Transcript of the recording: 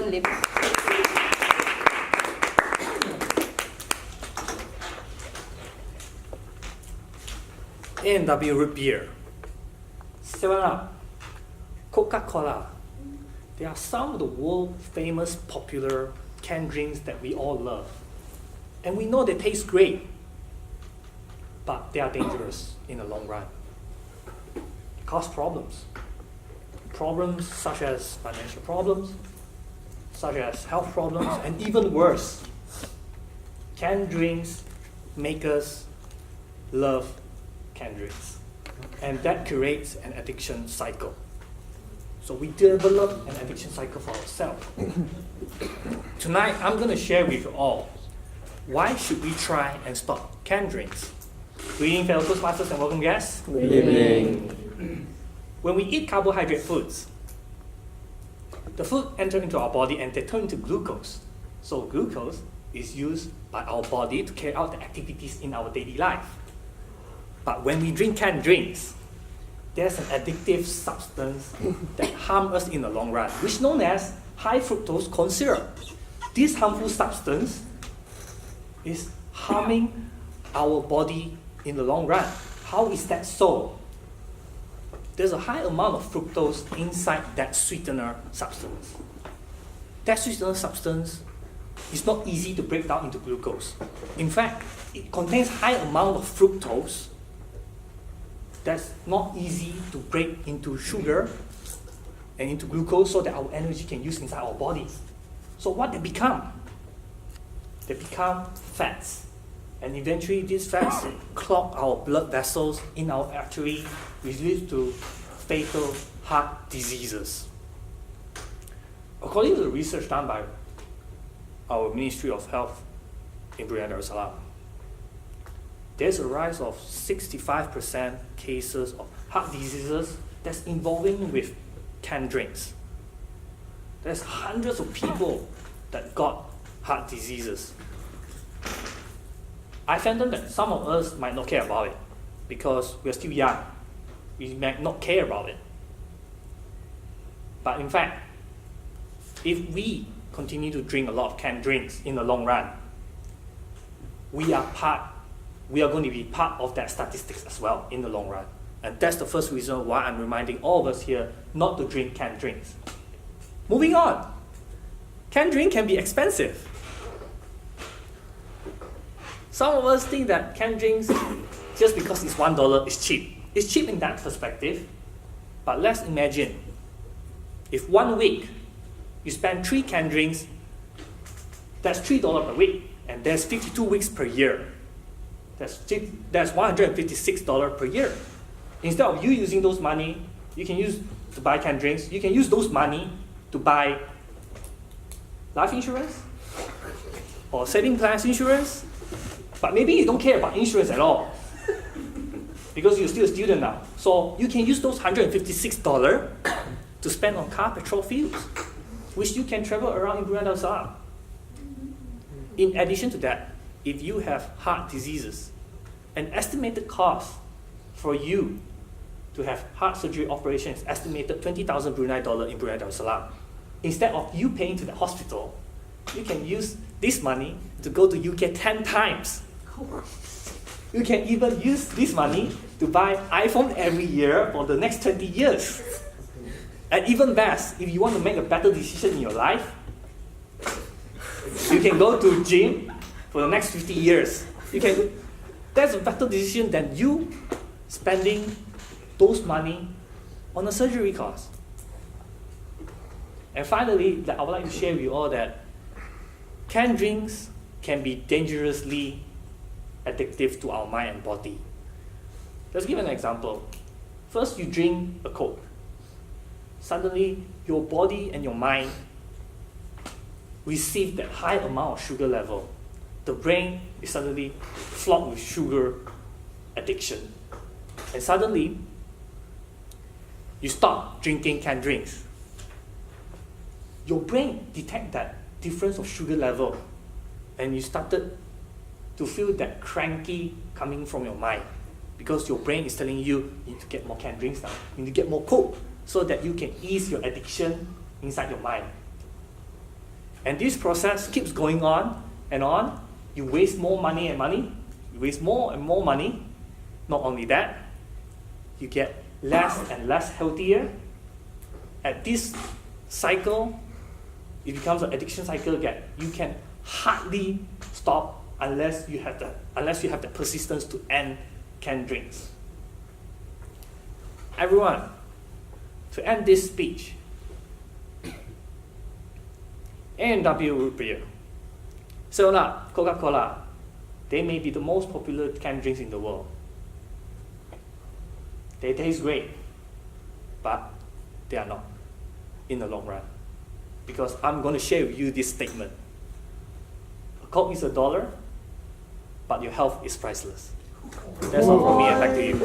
Dalton Lim. A&W root beer, 7-Up, Coca-Cola. They are some of the world famous popular canned drinks that we all love. And we know they taste great, but they are dangerous in the long run. They cause problems. Problems such as financial problems, such as health problems, and even worse, canned drinks make us love canned drinks. And that creates an addiction cycle. So we develop an addiction cycle for ourselves. Tonight, I'm going to share with you all why should we try and stop canned drinks. Good evening, fellow Toastmasters and welcome guests. Good evening. When we eat carbohydrate foods, the food enter into our body and they turn into glucose. So glucose is used by our body to carry out the activities in our daily life. But when we drink canned drinks, there's an addictive substance that harms us in the long run, which is known as high fructose corn syrup. This harmful substance is harming our body in the long run. How is that so? There's a high amount of fructose inside that sweetener substance. That sweetener substance is not easy to break down into glucose. In fact, it contains high amount of fructose that's not easy to break into sugar and into glucose so that our energy can use inside our bodies. So what they become? They become fats. And eventually these fats clog our blood vessels in our artery, which leads to fatal heart diseases. According to the research done by our Ministry of Health in Brunei Darussalam, there's a rise of 65% cases of heart diseases that's involving with canned drinks. There's hundreds of people that got heart diseases. I fathom that some of us might not care about it because we're still young. We might not care about it. But in fact, if we continue to drink a lot of canned drinks in the long run, we are going to be part of that statistics as well in the long run. And that's the first reason why I'm reminding all of us here not to drink canned drinks. Moving on. Canned drink can be expensive. Some of us think that canned drinks, just because it's $1, is cheap. It's cheap in that perspective, but let's imagine if 1 week you spend 3 canned drinks, that's $3 per week, and there's 52 weeks per year. That's $156 per year. Instead of you using those money, you can use to buy canned drinks, you can use those money to buy life insurance or saving plans insurance. But maybe you don't care about insurance at all because you're still a student now. So you can use those $156 to spend on car petrol fuels, which you can travel around in Brunei Darussalam. In addition to that, if you have heart diseases, an estimated cost for you to have heart surgery operation is estimated 20,000 Brunei dollar in Brunei Darussalam. Instead of you paying to the hospital, you can use this money to go to UK 10 times. You can even use this money to buy iPhone every year for the next 20 years. And even best, if you want to make a better decision in your life, you can go to gym for the next 50 years. That's a better decision than you spending those money on a surgery cost. And finally, I would like to share with you all that canned drinks can be dangerously addictive to our mind and body. Let's give an example. First, you drink a Coke. Suddenly, your body and your mind receive that high amount of sugar level. The brain is suddenly flogged with sugar addiction. And suddenly, you stop drinking canned drinks. Your brain detects that difference of sugar level and you started to feel that cranky coming from your mind because your brain is telling you need to get more canned drinks now, you need to get more Coke so that you can ease your addiction inside your mind. And this process keeps going on and on. You waste more money and money. You waste more and more money. Not only that, you get less and less healthier. At this cycle, it becomes an addiction cycle that you can hardly stop unless you have the persistence to end canned drinks. Everyone, to end this speech, A&W root beer, 7-Up, Coca-Cola, they may be the most popular canned drinks in the world. They taste great, but they are not in the long run. Because I'm going to share with you this statement. A Coke is $1, but your health is priceless. That's all from me, and back to you.